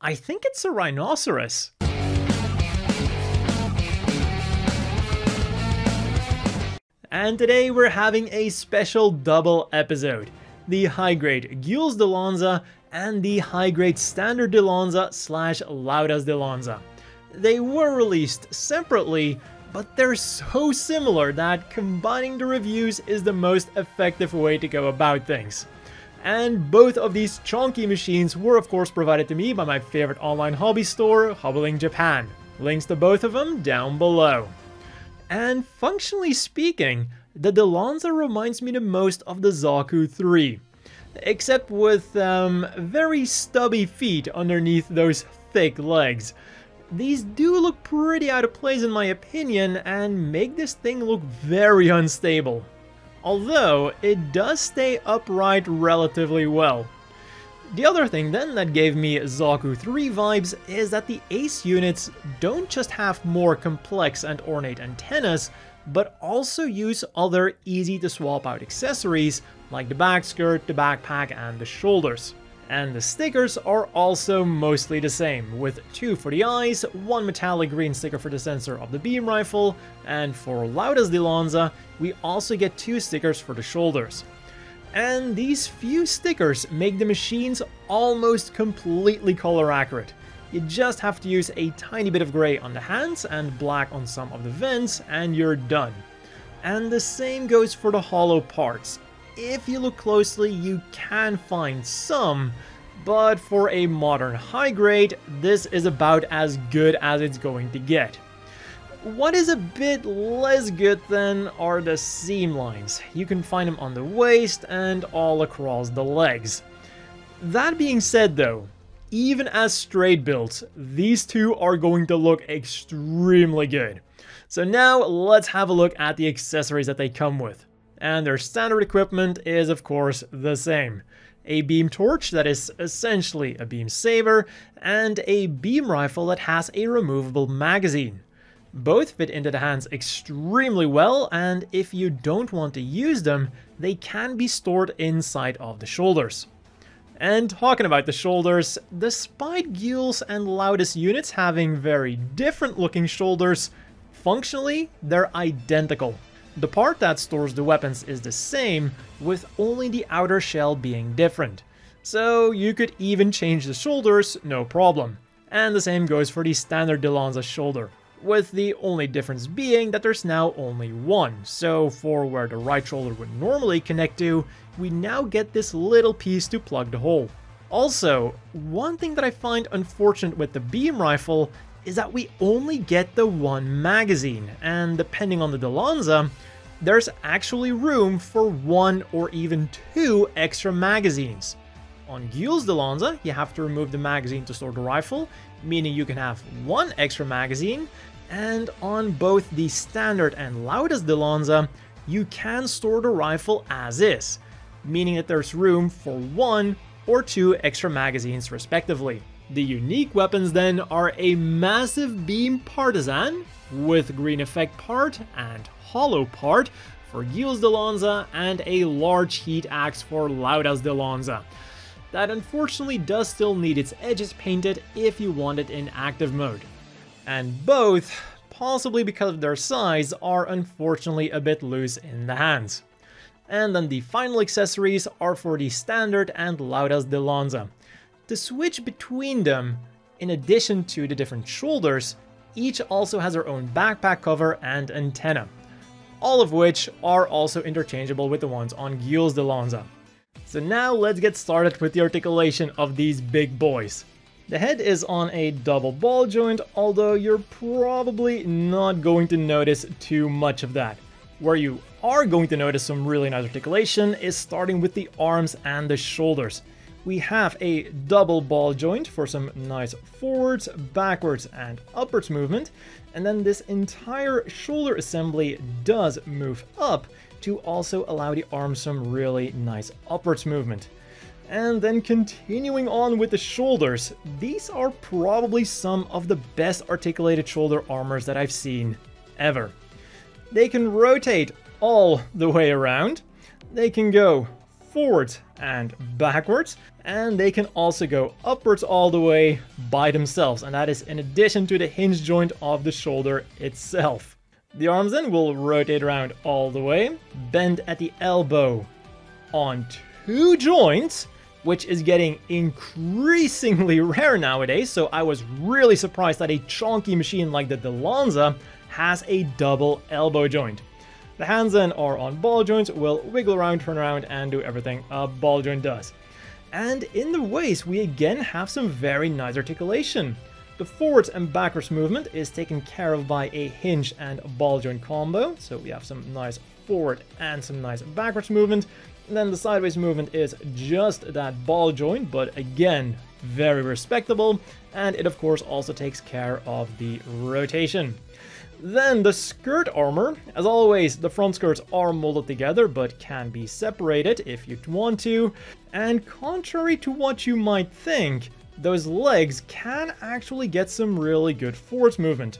I think it's a rhinoceros. And today we're having a special double episode. The high-grade Guel's Dilanza and the high-grade standard Dilanza / Lauda's Dilanza. They were released separately, but they're so similar that combining the reviews is the most effective way to go about things. And both of these chunky machines were of course provided to me by my favorite online hobby store, Hobbling Japan. Links to both of them down below. And functionally speaking, the Dilanza reminds me the most of the Zaku 3. Except with very stubby feet underneath those thick legs. These do look pretty out of place in my opinion and make this thing look very unstable. Although it does stay upright relatively well. The other thing then that gave me Zaku 3 vibes is that the Ace units don't just have more complex and ornate antennas, but also use other easy to swap out accessories like the back skirt, the backpack and the shoulders. And the stickers are also mostly the same, with 2 for the eyes, 1 metallic green sticker for the sensor of the beam rifle, and for Lauda's Dilanza, we also get 2 stickers for the shoulders. And these few stickers make the machines almost completely color accurate. You just have to use a tiny bit of grey on the hands and black on some of the vents and you're done. And the same goes for the hollow parts. If you look closely, you can find some, but for a modern high grade, this is about as good as it's going to get. What is a bit less good then are the seam lines. You can find them on the waist and all across the legs. That being said though, even as straight builds, these two are going to look extremely good. So now let's have a look at the accessories that they come with. And their standard equipment is of course the same. A beam torch that is essentially a beam saber, and a beam rifle that has a removable magazine. Both fit into the hands extremely well, and if you don't want to use them, they can be stored inside of the shoulders. And talking about the shoulders, despite Guel's and Lauda's units having very different looking shoulders, functionally they're identical. The part that stores the weapons is the same, with only the outer shell being different. So you could even change the shoulders, no problem. And the same goes for the standard Dilanza shoulder, with the only difference being that there's now only one. So for where the right shoulder would normally connect to, we now get this little piece to plug the hole. Also, one thing that I find unfortunate with the beam rifle is that we only get the one magazine, and depending on the Dilanza, there's actually room for 1 or even 2 extra magazines. On Guel's Dilanza, you have to remove the magazine to store the rifle, meaning you can have 1 extra magazine, and on both the standard and Lauda's Dilanza, you can store the rifle as is, meaning that there's room for 1 or 2 extra magazines respectively. The unique weapons then are a massive beam partisan with green effect part and hollow part for Guel's Dilanza, and a large heat axe for Lauda's Dilanza. That unfortunately does still need its edges painted if you want it in active mode. And both, possibly because of their size, are unfortunately a bit loose in the hands. And then the final accessories are for the standard and Lauda's Dilanza. To switch between them, in addition to the different shoulders, each also has their own backpack cover and antenna, all of which are also interchangeable with the ones on Guel's Dilanza. So now let's get started with the articulation of these big boys. The head is on a double ball joint, although you're probably not going to notice too much of that. Where you are going to notice some really nice articulation is starting with the arms and the shoulders. We have a double ball joint for some nice forwards, backwards and upwards movement, and then this entire shoulder assembly does move up to also allow the arms some really nice upwards movement. And then continuing on with the shoulders, these are probably some of the best articulated shoulder armors that I've seen ever. They can rotate all the way around, they can go forwards and backwards, and they can also go upwards all the way by themselves, and that is in addition to the hinge joint of the shoulder itself. The arms then will rotate around all the way, bend at the elbow on 2 joints, which is getting increasingly rare nowadays, so I was really surprised that a chunky machine like the Dilanza has a double elbow joint. The hands then are on ball joints, will wiggle around, turn around, and do everything a ball joint does. And in the waist, we again have some very nice articulation. The forwards and backwards movement is taken care of by a hinge and ball joint combo, so we have some nice forward and some nice backwards movement. And then the sideways movement is just that ball joint, but again, very respectable, and it of course also takes care of the rotation. Then the skirt armor, as always, the front skirts are molded together but can be separated if you want to, and contrary to what you might think, those legs can actually get some really good forwards movement.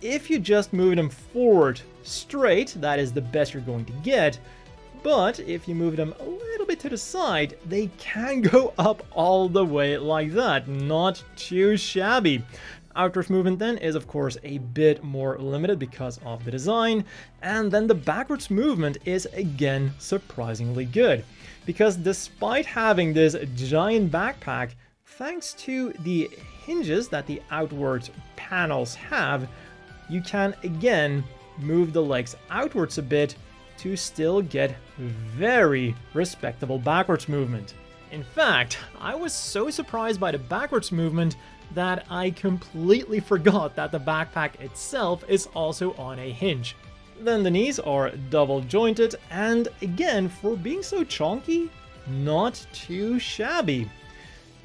If you just move them forward straight, that is the best you're going to get, but if you move them a little bit to the side, they can go up all the way like that, not too shabby. Outwards movement then is of course a bit more limited because of the design, and then the backwards movement is again surprisingly good, because despite having this giant backpack, thanks to the hinges that the outward panels have, you can again move the legs outwards a bit to still get very respectable backwards movement. In fact, I was so surprised by the backwards movement that I completely forgot that the backpack itself is also on a hinge. Then the knees are double jointed, and again, for being so chunky, not too shabby.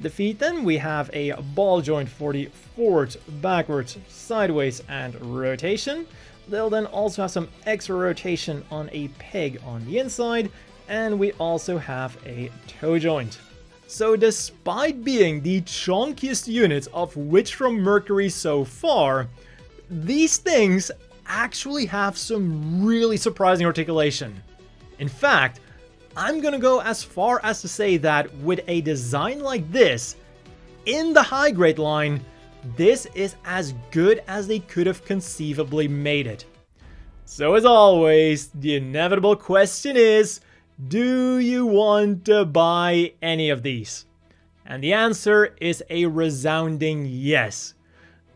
The feet then, we have a ball joint for the forwards, backwards, sideways, and rotation. They'll then also have some extra rotation on a peg on the inside, and we also have a toe joint. So despite being the chunkiest units of Witch from Mercury so far, these things actually have some really surprising articulation. In fact, I'm gonna go as far as to say that with a design like this, in the high grade line, this is as good as they could have conceivably made it. So as always, the inevitable question is, do you want to buy any of these? And the answer is a resounding yes.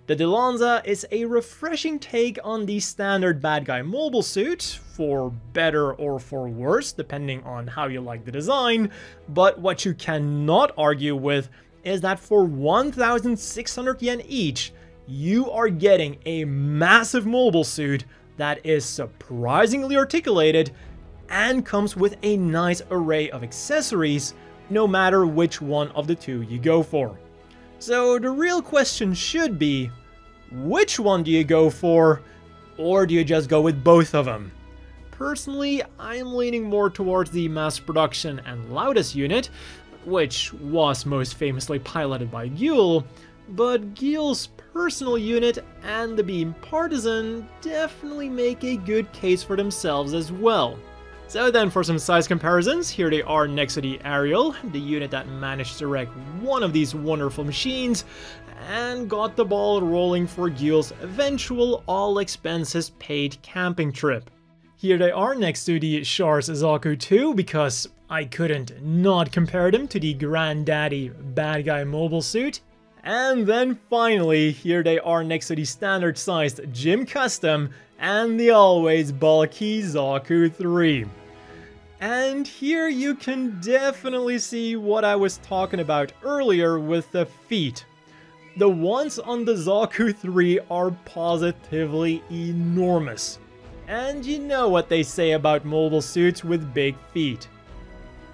The Dilanza is a refreshing take on the standard bad guy mobile suit, for better or for worse, depending on how you like the design, but what you cannot argue with is that for 1,600 yen each, you are getting a massive mobile suit that is surprisingly articulated and comes with a nice array of accessories, no matter which one of the two you go for. So the real question should be, which one do you go for, or do you just go with both of them? Personally, I'm leaning more towards the mass production and Lauda's unit, which was most famously piloted by Guel, but Guel's personal unit and the Beam Partisan definitely make a good case for themselves as well. So then for some size comparisons, here they are next to the Ariel, the unit that managed to wreck one of these wonderful machines, and got the ball rolling for Guel's eventual all-expenses-paid camping trip. Here they are next to the Char's Zaku 2, because I couldn't not compare them to the granddaddy bad guy mobile suit. And then finally, here they are next to the standard-sized Gym Custom and the always bulky Zaku 3. And here you can definitely see what I was talking about earlier with the feet. The ones on the Zaku 3 are positively enormous. And you know what they say about mobile suits with big feet.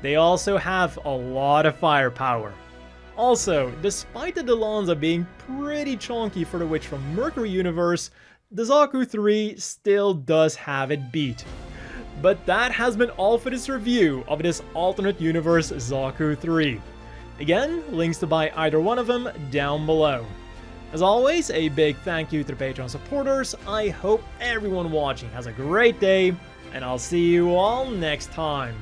They also have a lot of firepower. Also, despite the Dilanza being pretty chunky for the Witch from Mercury universe, the Zaku 3 still does have it beat. But that has been all for this review of this alternate universe Zaku 3. Again, links to buy either one of them down below. As always, a big thank you to the Patreon supporters. I hope everyone watching has a great day, and I'll see you all next time.